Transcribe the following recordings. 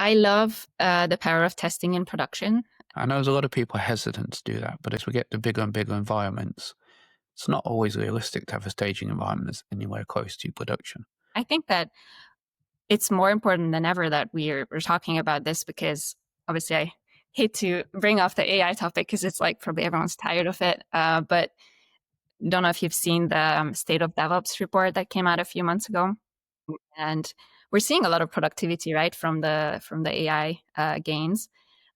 I love the power of testing in production. I know there's a lot of people hesitant to do that, but as we get to bigger and bigger environments, it's not always realistic to have a staging environment that's anywhere close to production. I think that it's more important than ever that we're talking about this, because obviously I hate to bring off the AI topic because it's like probably everyone's tired of it. But don't know if you've seen the State of DevOps report that came out a few months ago. And we're seeing a lot of productivity, right, from the AI gains.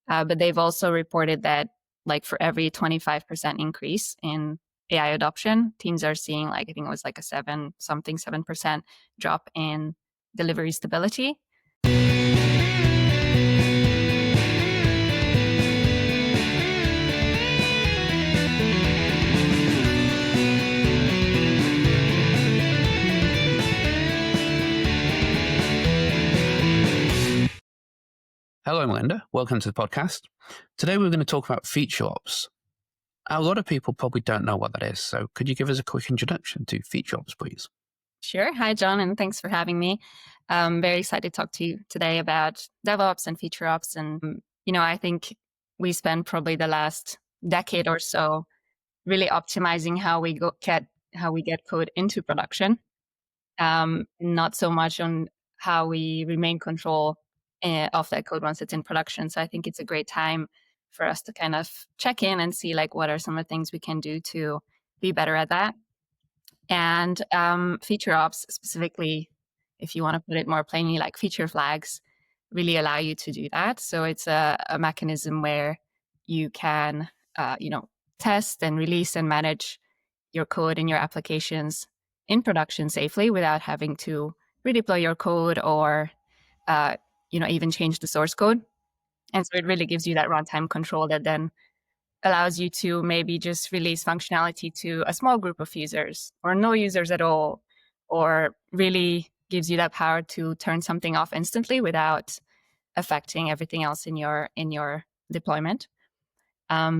But they've also reported that like for every 25% increase in AI adoption, teams are seeing like, I think it was like a 7% drop in delivery stability. Hello, Melinda. Welcome to the podcast. Today we're going to talk about feature ops. A lot of people probably don't know what that is, so could you give us a quick introduction to feature ops, please? Sure. Hi, John, and thanks for having me. I'm very excited to talk to you today about DevOps and feature ops. And, I think we spent probably the last decade or so really optimizing how we get code into production, not so much on how we remain control of that code once it's in production. So I think it's a great time for us to kind of check in and see like what are some of the things we can do to be better at that. And feature ops specifically, if you want to put it more plainly, like feature flags really allow you to do that. So it's a mechanism where you can, test and release and manage your code and your applications in production safely without having to redeploy your code or, even change the source code. And so it really gives you that runtime control that then allows you to maybe just release functionality to a small group of users or no users at all, or really gives you that power to turn something off instantly without affecting everything else in your deployment.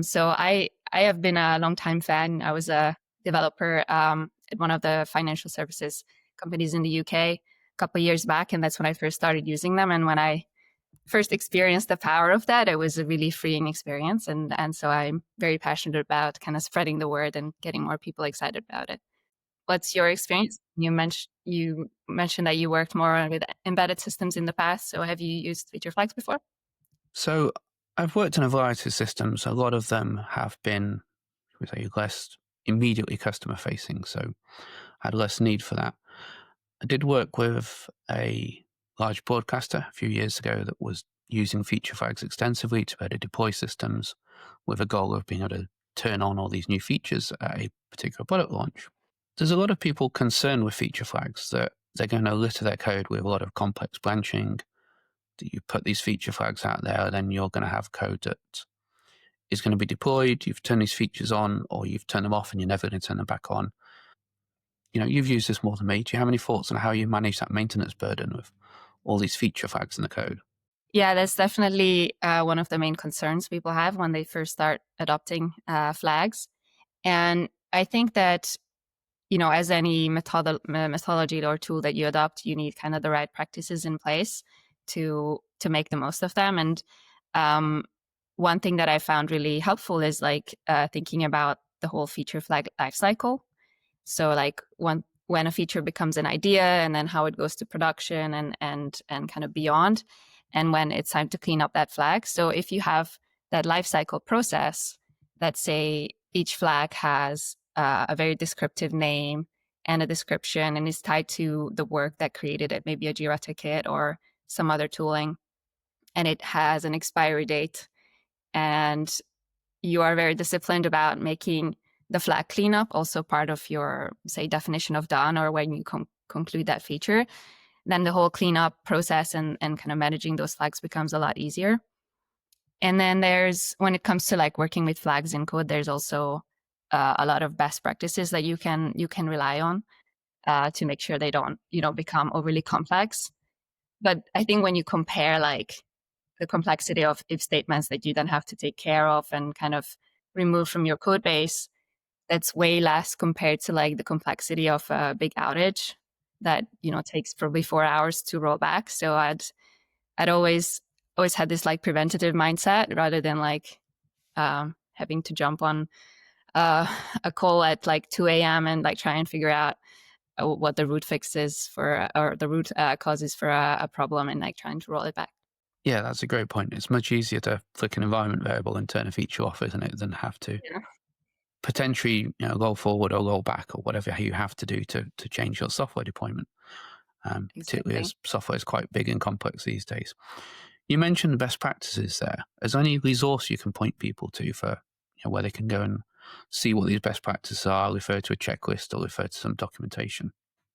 So I have been a long-time fan. I was a developer at one of the financial services companies in the UK a couple of years back, and that's when I first started using them. And when I first experienced the power of that, it was a really freeing experience. And so I'm very passionate about kind of spreading the word and getting more people excited about it. What's your experience? You mentioned that you worked more with embedded systems in the past. So have you used feature flags before? So I've worked in a variety of systems. A lot of them have been, less immediately customer facing. So I had less need for that. I did work with a large broadcaster a few years ago that was using feature flags extensively to be able to deploy systems with a goal of being able to turn on all these new features at a particular product launch. There's a lot of people concerned with feature flags that they're going to litter their code with a lot of complex branching. That you put these feature flags out there, then you're going to have code that is going to be deployed. You've turned these features on, or you've turned them off, and you're never going to turn them back on. You've used this more than me. Do you have any thoughts on how you manage that maintenance burden with all these feature flags in the code? Yeah, that's definitely one of the main concerns people have when they first start adopting flags. And I think that, as any methodology or tool that you adopt, you need kind of the right practices in place to make the most of them. And one thing that I found really helpful is like thinking about the whole feature flag lifecycle. So like when a feature becomes an idea, and then how it goes to production and kind of beyond, and when it's time to clean up that flag. So if you have that lifecycle process, let's say each flag has a very descriptive name and a description and is tied to the work that created it, maybe a Jira ticket or some other tooling, and it has an expiry date, and you are very disciplined about making the flag cleanup also part of your, say, definition of done, or when you conclude that feature, then the whole cleanup process and kind of managing those flags becomes a lot easier. And then when it comes to like working with flags in code, there's also a lot of best practices that you can rely on to make sure they don't, become overly complex. But I think when you compare like the complexity of if statements that you then have to take care of and kind of remove from your code base, that's way less compared to like the complexity of a big outage that, takes probably 4 hours to roll back. So I'd always always had this like preventative mindset rather than like having to jump on uh, a call at like 2 a.m. and like try and figure out what the root fix is for, or the root causes for a problem, and like trying to roll it back. Yeah, that's a great point. It's much easier to flick an environment variable and turn a feature off, isn't it, than have to Yeah, potentially roll forward or roll back or whatever you have to do to change your software deployment, particularly exactly. as software is quite big and complex these days. You mentioned best practices there. Is there any resource you can point people to for where they can go and see what these best practices are, refer to a checklist or refer to some documentation?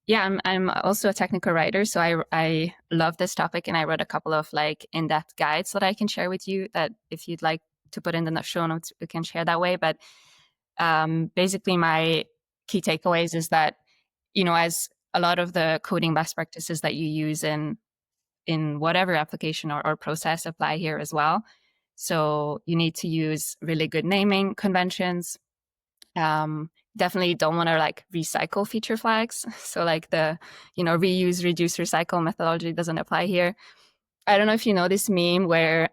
Yeah, I'm also a technical writer, so I love this topic, and I wrote a couple of like in-depth guides that I can share with you. That if you'd like to put in the show notes, we can share that way. But basically, my key takeaways is that as a lot of the coding best practices that you use in whatever application or process apply here as well. So you need to use really good naming conventions. Definitely don't want to like recycle feature flags. So like the, reuse, reduce, recycle methodology doesn't apply here. I don't know if you know this meme where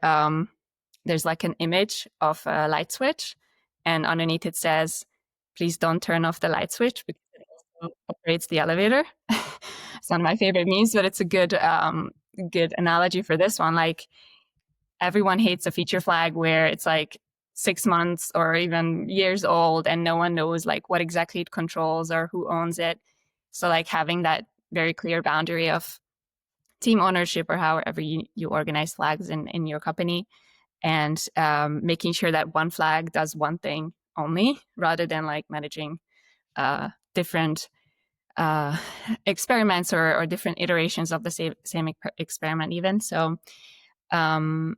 there's like an image of a light switch, and underneath it says, please don't turn off the light switch because it also operates the elevator. It's one of my favorite memes, but it's a good analogy for this one. Like everyone hates a feature flag where it's like 6 months or even years old and no one knows like what exactly it controls or who owns it. So like having that very clear boundary of team ownership or however you organize flags in your company, and making sure that one flag does one thing only rather than like managing different uh, experiments or different iterations of the same experiment even. So um,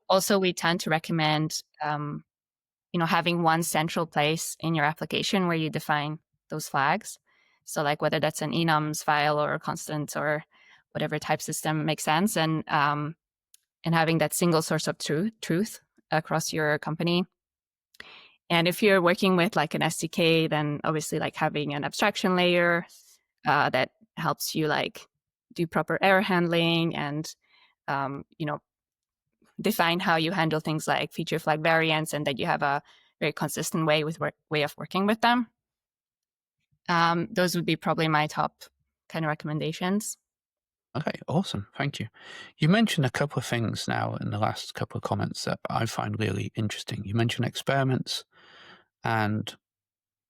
also we tend to recommend having one central place in your application where you define those flags. So like whether that's an enums file or a constant or whatever type system makes sense, and having that single source of truth across your company. And if you're working with like an SDK, then obviously like having an abstraction layer that helps you like do proper error handling and define how you handle things like feature flag variants, and that you have a very consistent way of working with them. Those would be probably my top kind of recommendations. Okay, awesome. Thank you. You mentioned a couple of things now in the last couple of comments that I find really interesting. You mentioned experiments, and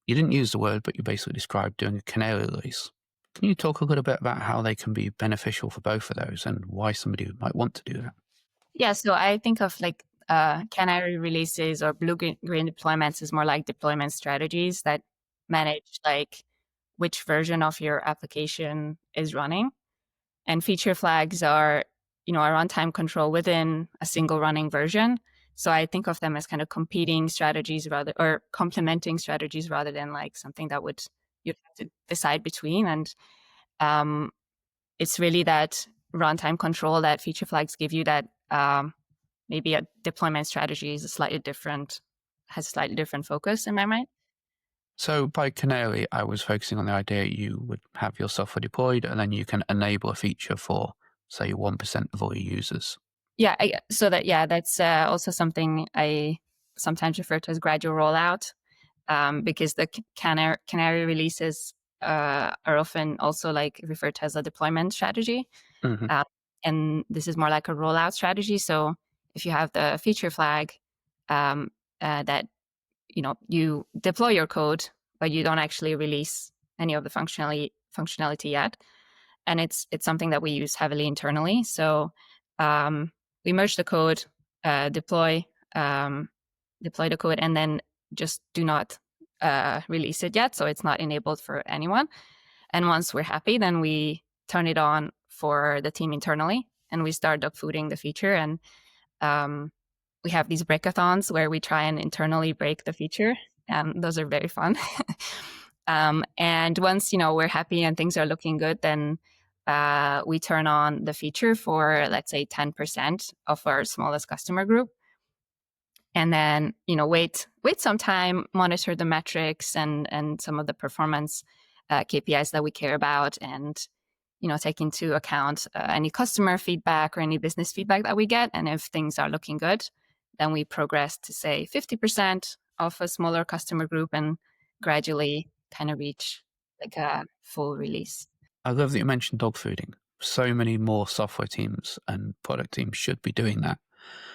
you didn't use the word, but you basically described doing a Canary release. Can you talk a little bit about how they can be beneficial for both of those and why somebody might want to do that? Yeah, so I think of like Canary releases or blue-green deployments as more like deployment strategies that manage like which version of your application is running. And feature flags are, a runtime control within a single running version. So I think of them as kind of competing strategies or complementing strategies rather than like something that you'd have to decide between. And um, it's really that runtime control that feature flags give you that maybe a deployment strategy is has a slightly different focus in my mind. So by Canary, I was focusing on the idea you would have your software deployed and then you can enable a feature for, say, 1% of all your users. Yeah, that's also something I sometimes refer to as gradual rollout, because the Canary releases are often also like referred to as a deployment strategy. Hmm. Uh, and this is more like a rollout strategy. So if you have the feature flag that you deploy your code, but you don't actually release any of the functionality yet, and it's something that we use heavily internally. So we merge the code, deploy deploy the code, and then just do not release it yet. So it's not enabled for anyone. And once we're happy, then we turn it on for the team internally, and we start dogfooding the feature. And um, we have these breakathons where we try and internally break the feature. Those are very fun. And once we're happy and things are looking good, then we turn on the feature for, let's say, 10% of our smallest customer group, and then wait some time, monitor the metrics and some of the performance KPIs that we care about, and take into account any customer feedback or any business feedback that we get. And if things are looking good, then we progress to say 50% of a smaller customer group and gradually kind of reach like a full release. I love that you mentioned dogfooding. So many more software teams and product teams should be doing that.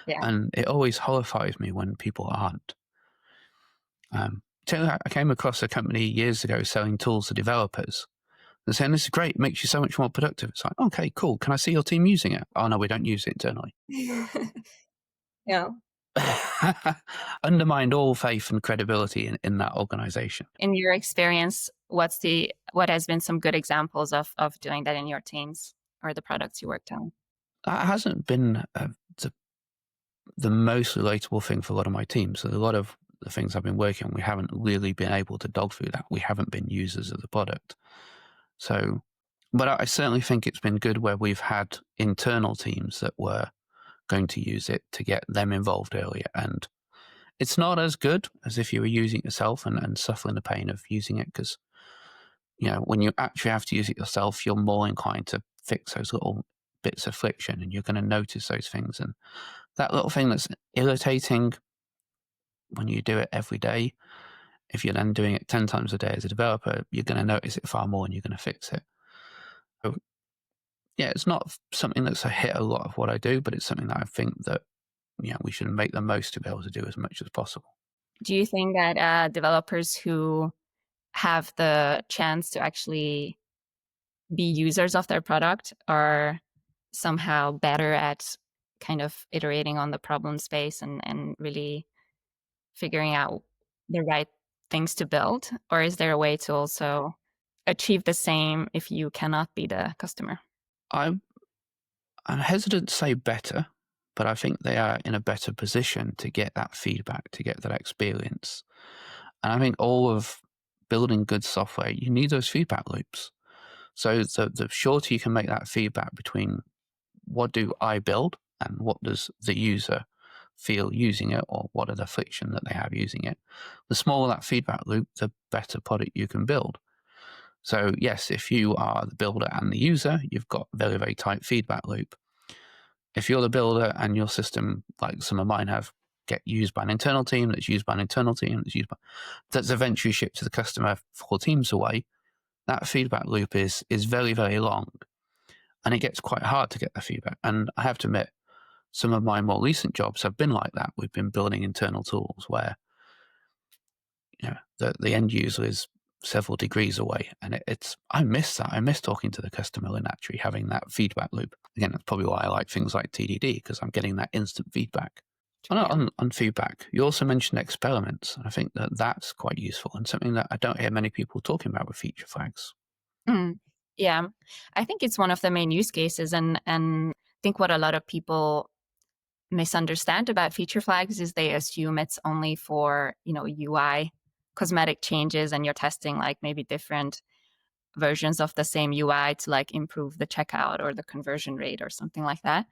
Yeah. And it always horrifies me when people aren't. I came across a company years ago selling tools to developers. They're saying, this is great, makes you so much more productive. It's like, okay, cool. Can I see your team using it? Oh, no, we don't use it internally. Yeah. Undermined all faith and credibility in that organization. In your experience, what has been some good examples of doing that in your teams or the products you worked on? That hasn't been the most relatable thing for a lot of my teams. So a lot of the things I've been working on, we haven't really been able to dog through that. We haven't been users of the product. So, but I certainly think it's been good where we've had internal teams that were going to use it to get them involved earlier. And it's not as good as if you were using it yourself and suffering the pain of using it, because, when you actually have to use it yourself, you're more inclined to fix those little bits of friction and you're going to notice those things. And that little thing that's irritating when you do it every day, if you're then doing it 10 times a day as a developer, you're going to notice it far more and you're going to fix it. So, yeah, it's not something that's a hit a lot of what I do, but it's something that I think that we should make the most to be able to do as much as possible. Do you think that developers who have the chance to actually be users of their product are somehow better at kind of iterating on the problem space and really figuring out the right things to build? Or is there a way to also achieve the same if you cannot be the customer? I'm hesitant to say better, but I think they are in a better position to get that feedback, to get that experience. And I think all of building good software, you need those feedback loops. So the shorter you can make that feedback between what do I build and what does the user feel using it, or what are the friction that they have using it, the smaller that feedback loop, the better product you can build. So yes, if you are the builder and the user, you've got a very, very tight feedback loop. If you're the builder and your system, like some of mine have, get used by an internal team, that's used by an internal team, that's eventually shipped to the customer 4 teams away, that feedback loop is very, very long. And it gets quite hard to get the feedback. And I have to admit, some of my more recent jobs have been like that. We've been building internal tools where the end user is several degrees away. And I miss that. I miss talking to the customer and actually having that feedback loop. Again, that's probably why I like things like TDD, because I'm getting that instant feedback. Yeah. On feedback, you also mentioned experiments. I think that that's quite useful and something that I don't hear many people talking about with feature flags. Yeah, I think it's one of the main use cases. And I think what a lot of people misunderstand about feature flags is they assume it's only for, UI cosmetic changes, and you're testing like maybe different versions of the same UI to like improve the checkout or the conversion rate or something like that.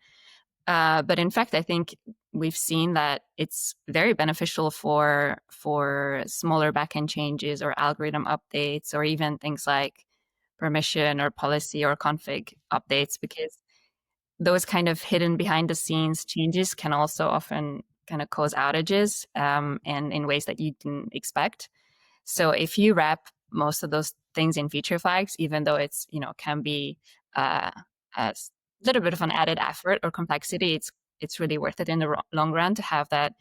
But in fact, I think we've seen that it's very beneficial for smaller backend changes or algorithm updates, or even things like permission or policy or config updates, because those kind of hidden behind the scenes changes can also often kind of cause outages, and in ways that you didn't expect. So if you wrap most of those things in feature flags, even though it's, can be a little bit of an added effort or complexity, it's really worth it in the long run to have that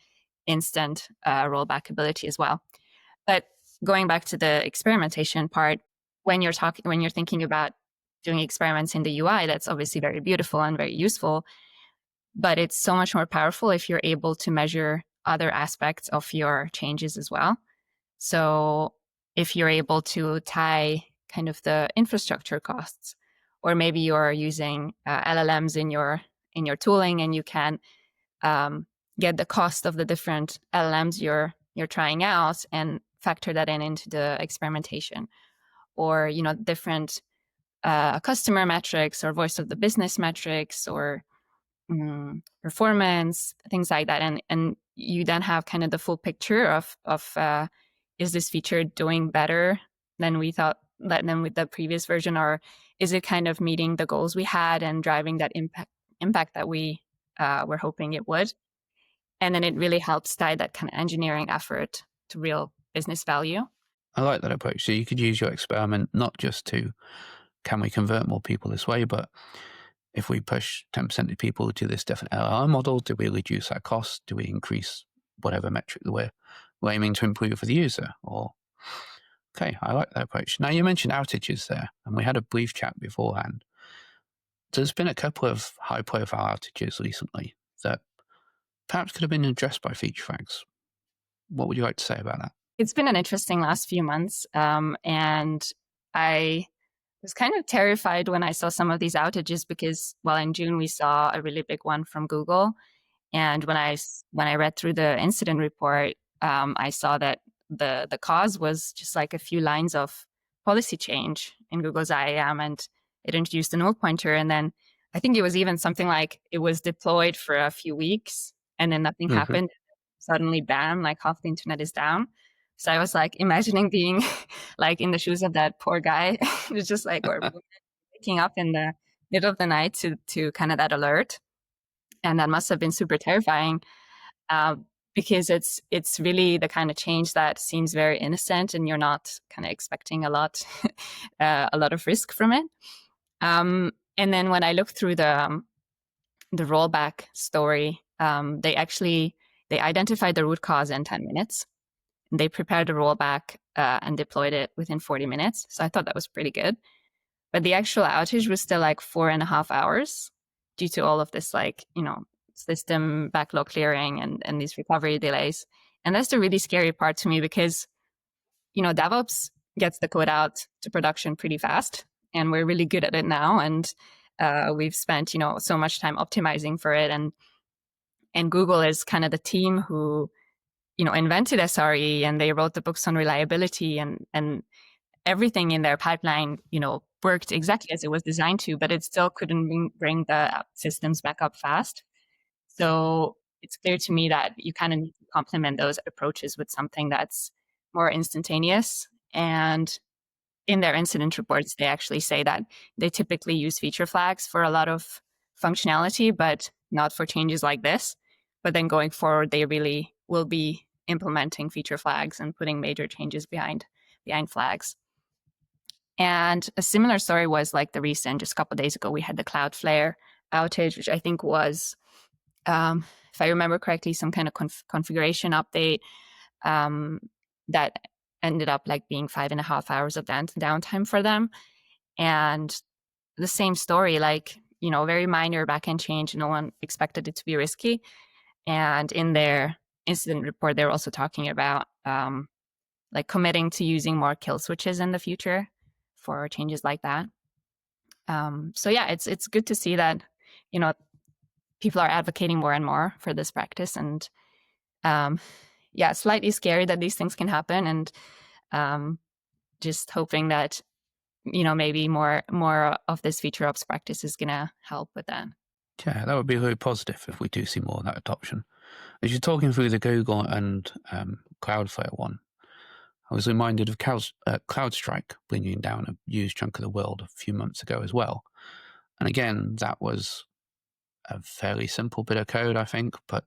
instant rollback ability as well. But going back to the experimentation part, when you're thinking about doing experiments in the UI, that's obviously very beautiful and very useful, but it's so much more powerful if you're able to measure other aspects of your changes as well. So if you're able to tie kind of the infrastructure costs, or maybe you're using LLMs in your tooling, and you can get the cost of the different LLMs you're trying out and factor that into the experimentation, or different customer metrics or voice of the business metrics, or performance, things like that, and you then have kind of the full picture of is this feature doing better than we thought, than with the previous version, or is it kind of meeting the goals we had and driving that impact that we were hoping it would? And then it really helps tie that kind of engineering effort to real business value. I like that approach. So you could use your experiment not just to, can we convert more people this way, but if we push 10% of people to this different LLM model, do we reduce our costs? Do we increase whatever metric that we're aiming to improve for the user? Or okay, I like that approach. Now, you mentioned outages there, and we had a brief chat beforehand. There's been a couple of high-profile outages recently that perhaps could have been addressed by feature flags. What would you like to say about that? It's been an interesting last few months, and I was kind of terrified when I saw some of these outages because, well, in June we saw a really big one from Google, and when I read through the incident report, I saw that the cause was just like a few lines of policy change in Google's IAM, and it introduced a null pointer, and then I think it was even something like it was deployed for a few weeks, and then nothing Mm-hmm. happened. Suddenly, bam! Like half the internet is down. So I was like imagining being like in the shoes of that poor guy. It's just like, or waking up in the middle of the night to kind of that alert, and that must have been super terrifying, uh, because it's really the kind of change that seems very innocent, and you're not kind of expecting a lot of risk from it. And then when I looked through the rollback story, they identified the root cause in 10 minutes. They prepared a rollback and deployed it within 40 minutes. So I thought that was pretty good. But the actual outage was still like 4.5 hours due to all of this, like, system backlog clearing and these recovery delays. And that's the really scary part to me because, DevOps gets the code out to production pretty fast, and we're really good at it now. And we've spent, so much time optimizing for it. And Google is kind of the team who, invented SRE, and they wrote the books on reliability, and everything in their pipeline, worked exactly as it was designed to, but it still couldn't bring the systems back up fast. So it's clear to me that you kind of need to complement those approaches with something that's more instantaneous. And in their incident reports, they actually say that they typically use feature flags for a lot of functionality, but not for changes like this. But then going forward, they really will be implementing feature flags and putting major changes behind flags. And a similar story was like just a couple of days ago, we had the Cloudflare outage, which I think was, if I remember correctly, some kind of configuration update that ended up like being 5.5 hours of downtime for them. And the same story, like, very minor backend change. No one expected it to be risky. And in their incident report, they're also talking about like committing to using more kill switches in the future for changes like that. So yeah, it's good to see that, people are advocating more and more for this practice. And yeah, slightly scary that these things can happen, and just hoping that, maybe more of this feature ops practice is going to help with that. Yeah, that would be very positive if we do see more of that adoption. As you're talking through the Google and Cloudflare one, I was reminded of CloudStrike bringing down a huge chunk of the world a few months ago as well. And again, that was a fairly simple bit of code, I think, but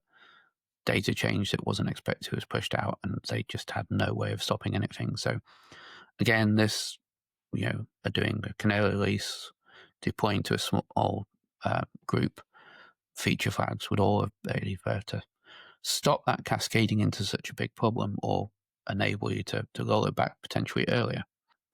data change that wasn't expected was pushed out, and they just had no way of stopping anything. So again, this, are doing a Canary release, deploying to a small group, feature flags would all have been there to stop that cascading into such a big problem, or enable you to roll it back potentially earlier.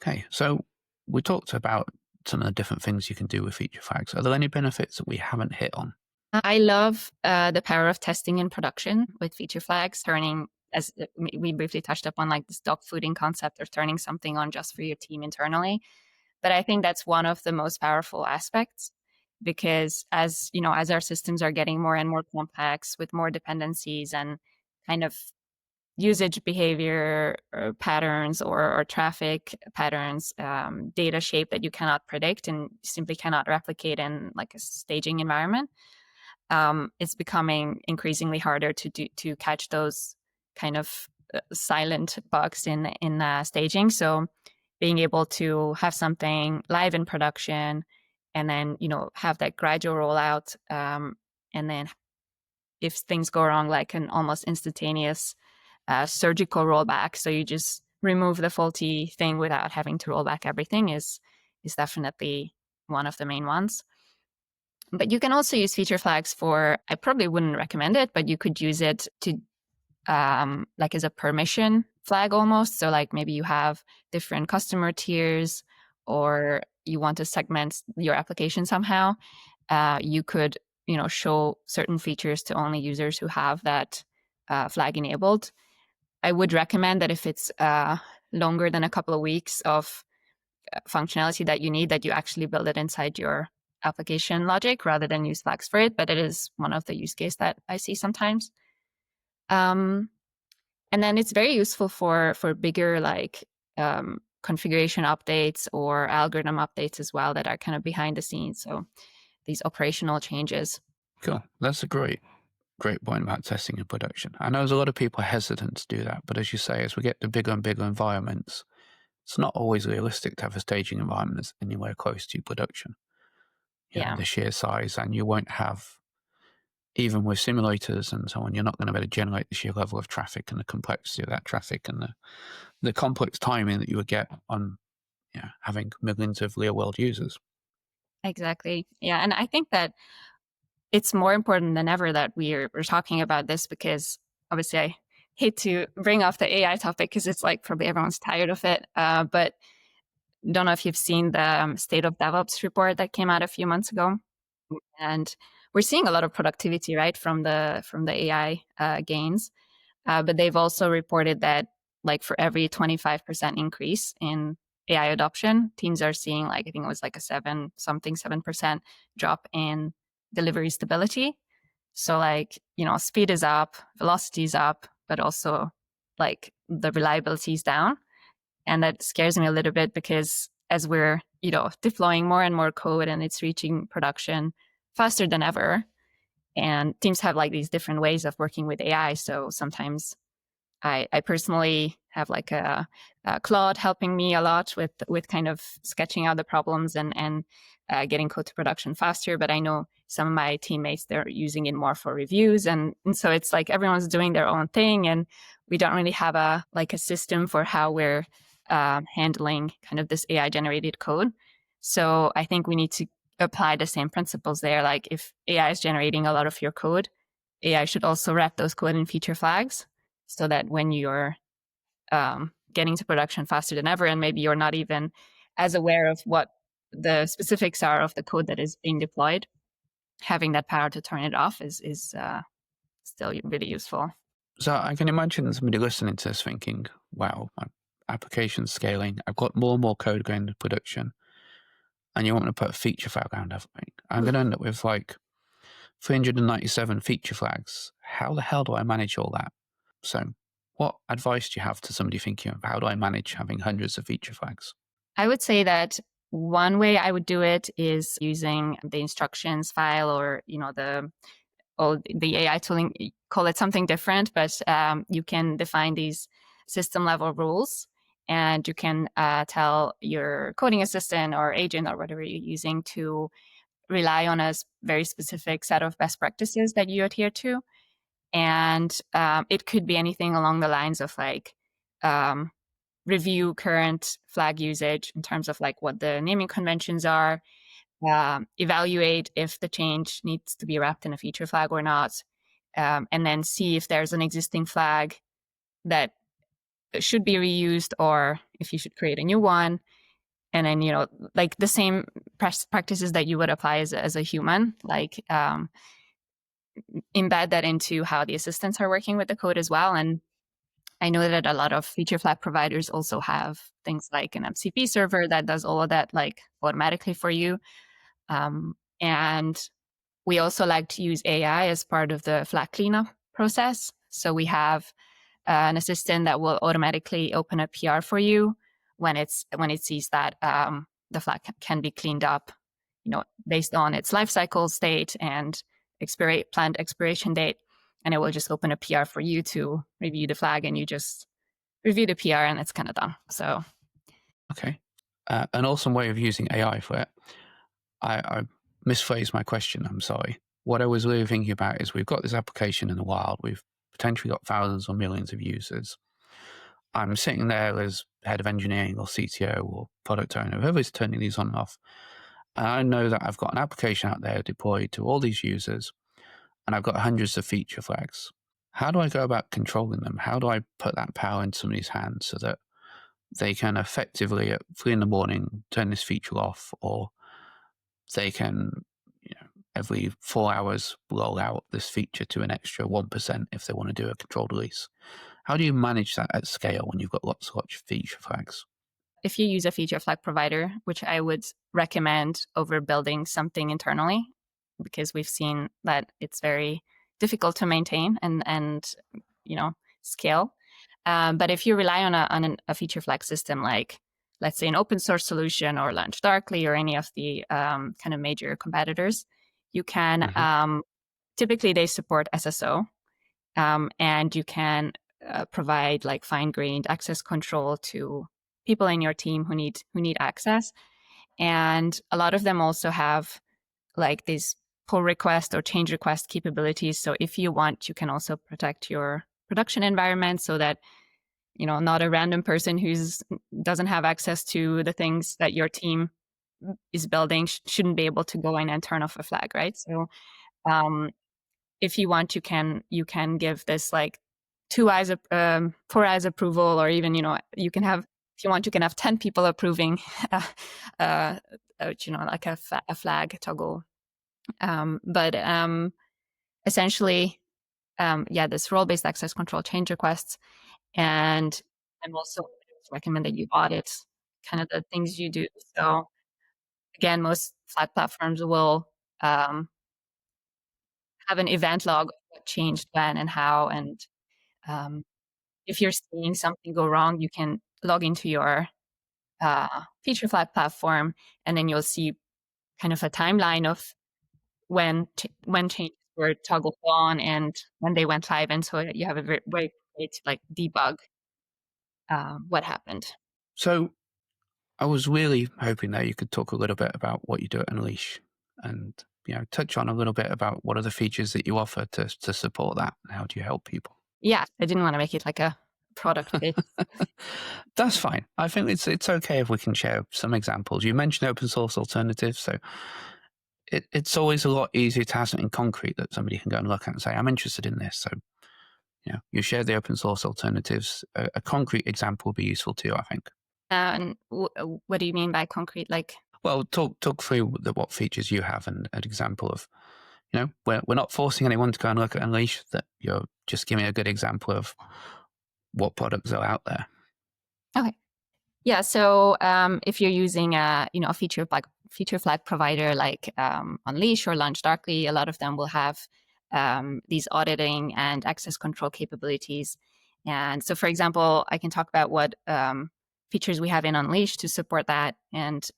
Okay, so we talked about some of the different things you can do with feature flags. Are there any benefits that we haven't hit on? I love the power of testing in production with feature flags, turning, as we briefly touched upon, like this dogfooding concept of turning something on just for your team internally. But I think that's one of the most powerful aspects, because as our systems are getting more and more complex with more dependencies and kind of usage behavior or patterns or traffic patterns, data shape that you cannot predict and simply cannot replicate in like a staging environment, it's becoming increasingly harder to catch those kind of silent bugs in staging. So being able to have something live in production and then, have that gradual rollout. And then if things go wrong, like an almost instantaneous surgical rollback. So you just remove the faulty thing without having to roll back everything is definitely one of the main ones. But you can also use feature flags for, I probably wouldn't recommend it, but you could use it to like as a permission flag almost. So like maybe you have different customer tiers or you want to segment your application somehow. You could, show certain features to only users who have that flag enabled. I would recommend that if it's longer than a couple of weeks of functionality that you need, that you actually build it inside your application logic rather than use flags for it. But it is one of the use cases that I see sometimes. And then it's very useful for bigger like configuration updates or algorithm updates as well that are kind of behind the scenes. So these operational changes. Cool. That's a great point about testing in production. I know there's a lot of people hesitant to do that, but as you say, as we get to bigger and bigger environments, it's not always realistic to have a staging environment that's anywhere close to production. The sheer size, and you won't have, even with simulators and so on, you're not going to be able to generate the sheer level of traffic and the complexity of that traffic and the complex timing that you would get on having millions of real world users. Exactly. Yeah. And I think that it's more important than ever that we're talking about this, because obviously I hate to bring off the AI topic because it's like probably everyone's tired of it. But don't know if you've seen the State of DevOps report that came out a few months ago. And we're seeing a lot of productivity, right, from the AI gains. But they've also reported that like for every 25% increase in AI adoption, teams are seeing like, I think it was like a 7% drop in delivery stability. So like, speed is up, velocity is up, but also like the reliability is down. And that scares me a little bit because as we're, deploying more and more code and it's reaching production faster than ever, and teams have like these different ways of working with AI. So sometimes I personally have like a Claude helping me a lot with kind of sketching out the problems and getting code to production faster. But I know some of my teammates, they're using it more for reviews. And so it's like everyone's doing their own thing. And we don't really have a system for how we're handling kind of this AI generated code. So I think we need to apply the same principles there. Like if AI is generating a lot of your code, AI should also wrap those code in feature flags so that when you're getting to production faster than ever, and maybe you're not even as aware of what the specifics are of the code that is being deployed, having that power to turn it off is still really useful. So I can imagine somebody listening to this thinking, wow, my application's scaling. I've got more and more code going into production. And you want me to put a feature flag around everything. I'm going to end up with like 397 feature flags. How the hell do I manage all that? So what advice do you have to somebody thinking of how do I manage having hundreds of feature flags? I would say that one way I would do it is using the instructions file or, the AI tooling, call it something different, but you can define these system level rules and you can tell your coding assistant or agent or whatever you're using to rely on a very specific set of best practices that you adhere to. And it could be anything along the lines of like review current flag usage in terms of like what the naming conventions are, evaluate if the change needs to be wrapped in a feature flag or not, and then see if there's an existing flag that should be reused or if you should create a new one. And then, like the same practices that you would apply as a human, like embed that into how the assistants are working with the code as well. And I know that a lot of feature flag providers also have things like an MCP server that does all of that like automatically for you. And we also like to use AI as part of the flag cleanup process. So we have an assistant that will automatically open a PR for you when it sees that the flag can be cleaned up, based on its life cycle state and planned expiration date. And it will just open a PR for you to review the flag, and you just review the PR and it's kind of done. So Okay. An awesome way of using AI for it. I misphrased my question. I'm sorry. What I was really thinking about is we've got this application in the wild. We've potentially got thousands or millions of users. I'm sitting there as head of engineering or CTO or product owner, whoever's turning these on and off. And I know that I've got an application out there deployed to all these users, and I've got hundreds of feature flags. How do I go about controlling them? How do I put that power in somebody's hands so that they can effectively at 3 in the morning turn this feature off, or they can, every 4 hours roll out this feature to an extra 1% if they want to do a controlled release? How do you manage that at scale when you've got lots of feature flags? If you use a feature flag provider, which I would recommend over building something internally, because we've seen that it's very difficult to maintain and scale. But if you rely on a feature flag system like, let's say, an open source solution or Launch Darkly or any of the kind of major competitors, you can typically they support SSO, and you can provide like fine-grained access control to people in your team who need access. And a lot of them also have like these pull request or change request capabilities. So if you want, you can also protect your production environment so that not a random person who's doesn't have access to the things that your team is building shouldn't be able to go in and turn off a flag, right? So if you want, you can give this like 4 eyes approval, or even you can have, if you want, you can have 10 people approving, like a flag toggle. But essentially, this role-based access control change requests, and I'm also recommend that you audit kind of the things you do. So again, most flag platforms will have an event log of what changed when and how, and um, if you're seeing something go wrong, you can log into your feature flag platform, and then you'll see kind of a timeline of when changes were toggled on and when they went live, and so you have a very way to like debug what happened. So I was really hoping that you could talk a little bit about what you do at Unleash and touch on a little bit about what are the features that you offer to support that, and how do you help people? Yeah, I didn't want to make it like a product pitch. That's fine. I think it's okay if we can share some examples. You mentioned open source alternatives, so it's always a lot easier to have something concrete that somebody can go and look at and say, I'm interested in this. So you share the open source alternatives. A concrete example would be useful too, I think. And what do you mean by concrete? Like, well, talk through what features you have and an example of, we're not forcing anyone to go and look at Unleash, that you're just giving a good example of what products are out there. Okay. Yeah. So if you're using a feature flag provider like Unleash or Launch Darkly, a lot of them will have these auditing and access control capabilities. And so, for example, I can talk about what features we have in Unleash to support that. And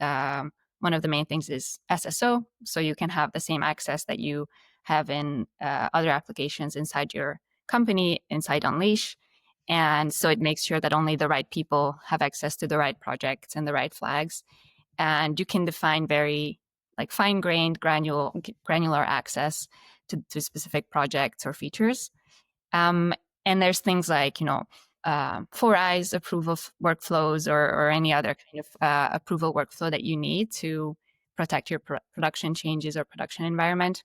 one of the main things is SSO. So you can have the same access that you have in other applications inside your company, inside Unleash. And so it makes sure that only the right people have access to the right projects and the right flags. And you can define very like fine-grained, granular access to specific projects or features. And there's things like, 4 eyes approval workflows or any other kind of approval workflow that you need to protect your production changes or production environment.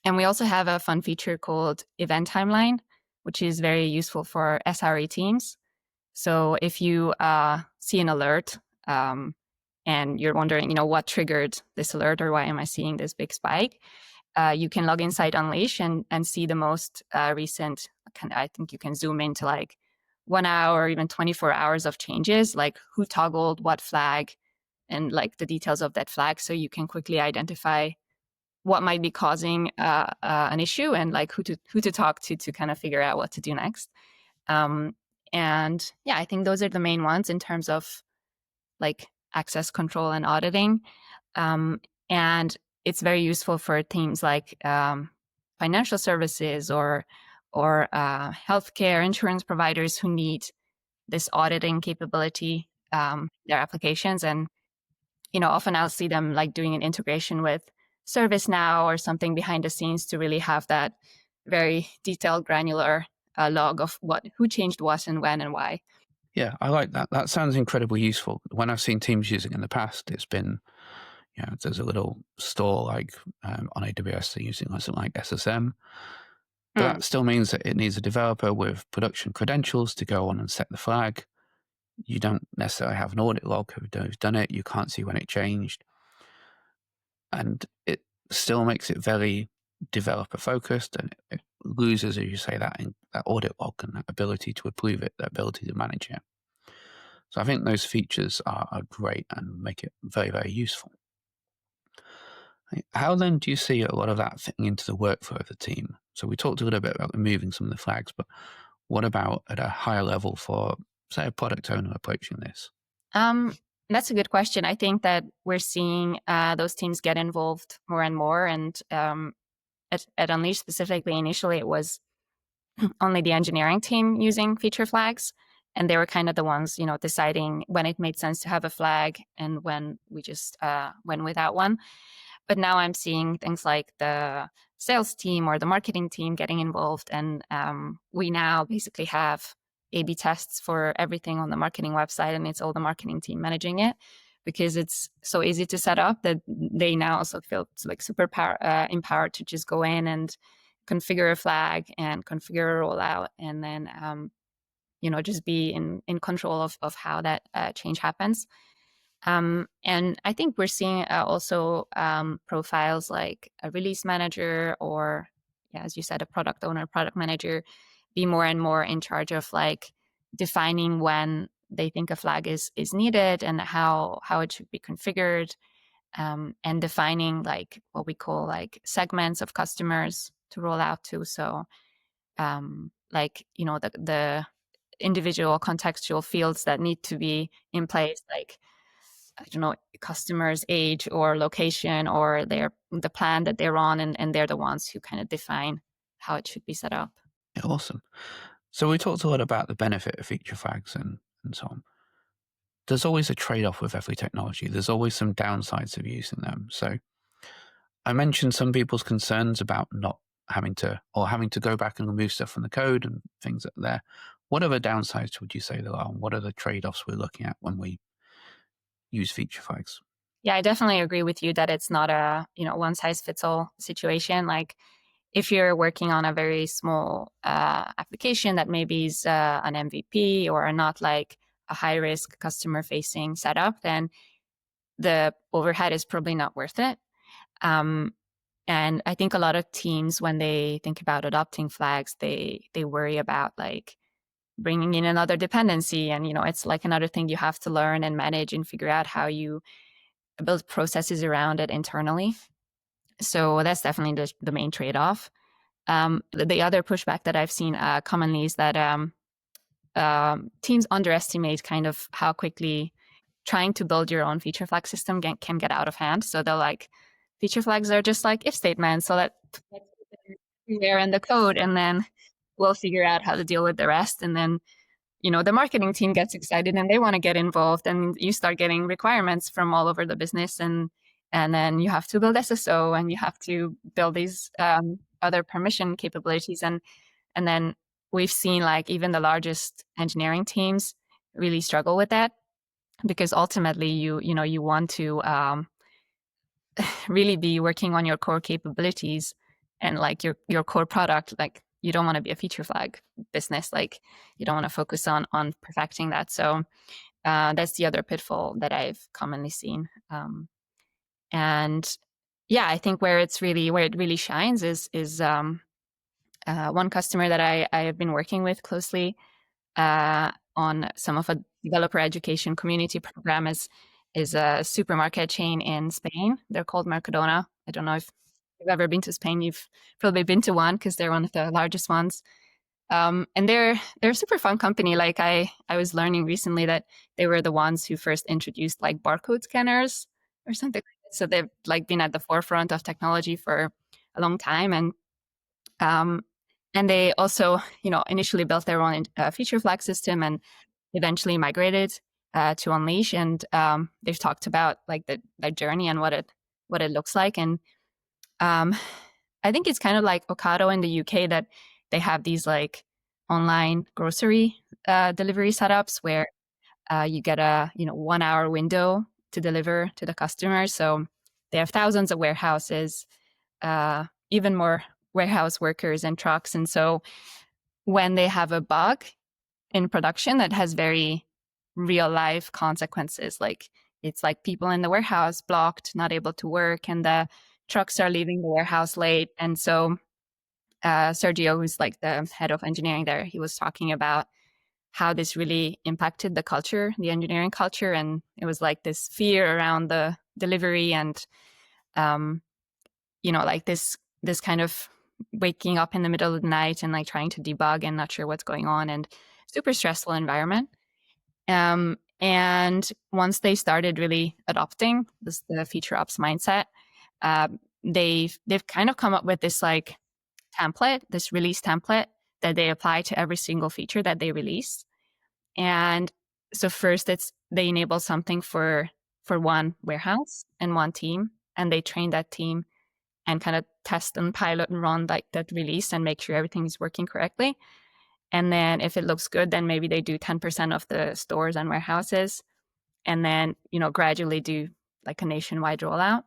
And we also have a fun feature called Event Timeline, which is very useful for SRE teams. So if you see an alert and you're wondering, what triggered this alert, or why am I seeing this big spike, you can log inside Unleash and see the most recent. I think you can zoom into like 1 hour or even 24 hours of changes, like who toggled what flag and like the details of that flag, so you can quickly identify what might be causing an issue and like who to talk to kind of figure out what to do next. And yeah, I think those are the main ones in terms of like access control and auditing. And it's very useful for teams like financial services or healthcare insurance providers who need this auditing capability. their applications. And often I'll see them like doing an integration with ServiceNow or something behind the scenes to really have that very detailed, granular log of who changed what and when and why. Yeah, I like that. That sounds incredibly useful. When I've seen teams using it in the past, it's been, there's a little store like on AWS, they're using something like SSM. But Mm. that still means that it needs a developer with production credentials to go on and set the flag. You don't necessarily have an audit log who's done it. You can't see when it changed. And it still makes it very developer focused, and it loses, as you say, that audit log and that ability to approve it, the ability to manage it. So I think those features are great and make it very, very useful. How then do you see a lot of that fitting into the workflow of the team? So we talked a little bit about removing some of the flags, but what about at a higher level for, say, a product owner approaching this? That's a good question. I think that we're seeing those teams get involved more and more. And at Unleash specifically, initially it was only the engineering team using feature flags. And they were kind of the ones, deciding when it made sense to have a flag and when we just went without one. But now I'm seeing things like the sales team or the marketing team getting involved. And we now basically have A/B tests for everything on the marketing website, and it's all the marketing team managing it because it's so easy to set up that they now also feel like super empowered to just go in and configure a flag and configure a rollout, and then just be in control of how that change happens. And I think we're seeing also profiles like a release manager or, yeah, as you said, a product owner, product manager, be more and more in charge of like defining when they think a flag is needed and how it should be configured, and defining like what we call like segments of customers to roll out to. So like the individual contextual fields that need to be in place, like I don't know, customer's age or location or the plan that they're on, and they're the ones who kind of define how it should be set up. Yeah, awesome. So we talked a lot about the benefit of feature flags and so on. There's always a trade-off with every technology. There's always some downsides of using them. So I mentioned some people's concerns about not having to go back and remove stuff from the code and things that are there. What other downsides would you say there are? And what are the trade-offs we're looking at when we use feature flags? Yeah, I definitely agree with you that it's not a one size fits all situation. Like if you're working on a very small application that maybe is an MVP or not like a high risk customer facing setup, then the overhead is probably not worth it. And I think a lot of teams, when they think about adopting flags, they worry about like bringing in another dependency, and it's like another thing you have to learn and manage and figure out how you build processes around it internally. So that's definitely the main trade-off. The other pushback that I've seen commonly is that teams underestimate kind of how quickly trying to build your own feature flag system can get out of hand. So they're like, feature flags are just like if statements, so let's put them everywhere in the code, and then we'll figure out how to deal with the rest. And then the marketing team gets excited and they want to get involved, and you start getting requirements from all over the business, and then you have to build SSO and you have to build these other permission capabilities, and then we've seen like even the largest engineering teams really struggle with that, because ultimately you want to really be working on your core capabilities and like your core product. Like you don't want to be a feature flag business. Like you don't want to focus on perfecting that. So that's the other pitfall that I've commonly seen. And yeah, I think where it really shines is one customer that I have been working with closely on some of a developer education community program is a supermarket chain in Spain. They're called Mercadona. I don't know if you've ever been to Spain. You've probably been to one because they're one of the largest ones. And they're a super fun company. Like I was learning recently that they were the ones who first introduced like barcode scanners or something like that. So they've like been at the forefront of technology for a long time. And they also, initially built their own feature flag system and eventually migrated to Unleash, and they've talked about like the journey and what it looks like. And I think it's kind of like Ocado in the UK, that they have these like online grocery delivery setups where you get a 1 hour window to deliver to the customer. So they have thousands of warehouses, even more warehouse workers and trucks. And so when they have a bug in production that has very real life consequences, like it's like people in the warehouse blocked, not able to work, and the trucks are leaving the warehouse late. And so Sergio, who's like the head of engineering there, he was talking about how this really impacted the culture, the engineering culture. And it was like this fear around the delivery, and like this kind of waking up in the middle of the night and like trying to debug and not sure what's going on, and super stressful environment. And once they started really adopting the feature ops mindset, they've kind of come up with this like template, this release template that they apply to every single feature that they release. And so first they enable something for one warehouse and one team, and they train that team and kind of test and pilot and run like that release and make sure everything is working correctly. And then if it looks good, then maybe they do 10% of the stores and warehouses, and then gradually do like a nationwide rollout.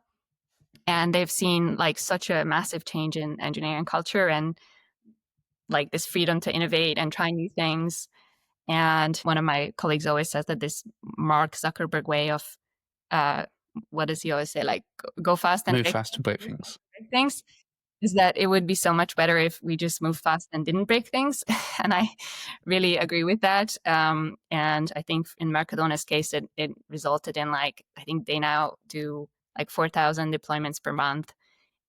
And they've seen like such a massive change in engineering culture, and like this freedom to innovate and try new things. And one of my colleagues always says that this Mark Zuckerberg way of what does he always say, like go fast and Move fast and break things. things, is that it would be so much better if we just moved fast and didn't break things. And I really agree with that. And I think in Mercadona's case, it resulted in like, I think they now do like 4,000 deployments per month,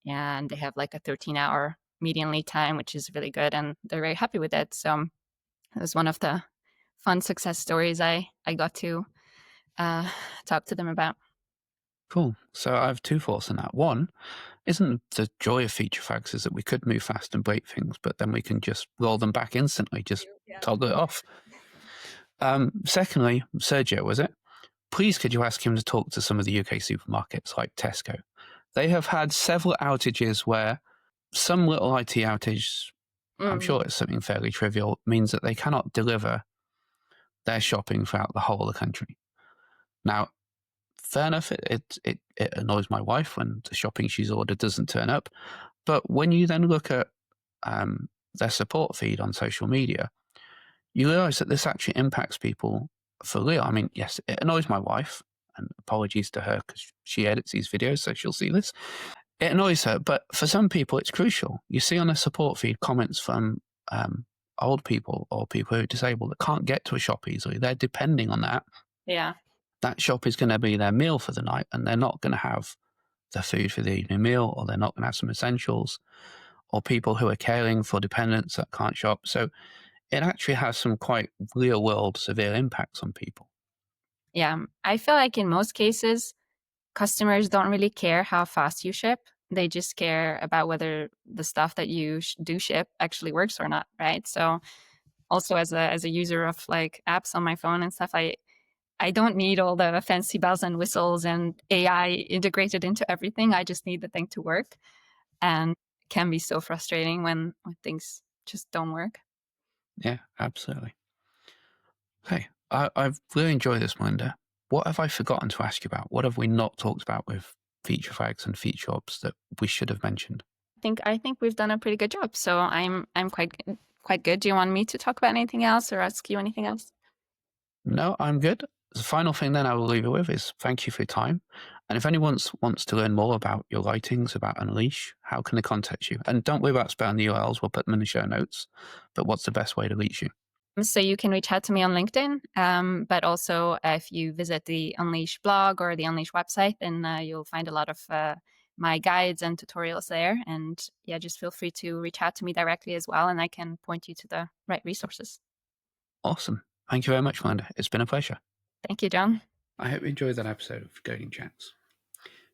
and they have like a 13-hour median lead time, which is really good, and they're very happy with it. So it was one of the fun success stories I got to talk to them about. Cool. So I have two thoughts on that. One, isn't the joy of feature flags is that we could move fast and break things, but then we can just roll them back instantly, just toggle it off. Secondly, Sergio, was it? Please could you ask him to talk to some of the UK supermarkets like Tesco? They have had several outages where some little IT outage, I'm sure it's something fairly trivial, means that they cannot deliver their shopping throughout the whole of the country. Now, fair enough, it annoys my wife when the shopping she's ordered doesn't turn up. But when you then look at their support feed on social media, you realize that this actually impacts people for real. I mean, yes, it annoys my wife, and apologies to her because she edits these videos, so she'll see this. It annoys her, but for some people, it's crucial. You see on a support feed comments from old people or people who are disabled that can't get to a shop easily. They're depending on that. Yeah. That shop is going to be their meal for the night, and they're not going to have the food for the evening meal, or they're not going to have some essentials, or people who are caring for dependents that can't shop. So it actually has some quite real world severe impacts on people. Yeah. I feel like in most cases, customers don't really care how fast you ship. They just care about whether the stuff that you do ship actually works or not, right? So also as a user of like apps on my phone and stuff, I don't need all the fancy bells and whistles and AI integrated into everything. I just need the thing to work. And it can be so frustrating when things just don't work. Yeah, absolutely. Okay, I've really enjoyed this, Melinda. What have I forgotten to ask you about? What have we not talked about with feature flags and feature ops that we should have mentioned? I think we've done a pretty good job. So I'm quite good. Do you want me to talk about anything else or ask you anything else? No, I'm good. The final thing then I will leave you with is thank you for your time. And if anyone wants to learn more about your writings, about Unleash, how can they contact you? And don't worry about spelling the URLs, we'll put them in the show notes. But what's the best way to reach you? So you can reach out to me on LinkedIn, but also if you visit the Unleash blog or the Unleash website, then you'll find a lot of my guides and tutorials there. And yeah, just feel free to reach out to me directly as well, and I can point you to the right resources. Awesome. Thank you very much, Melinda. It's been a pleasure. Thank you, John. I hope you enjoyed that episode of Coding Chats.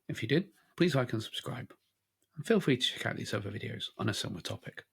If you did, please like and subscribe. And feel free to check out these other videos on a similar topic.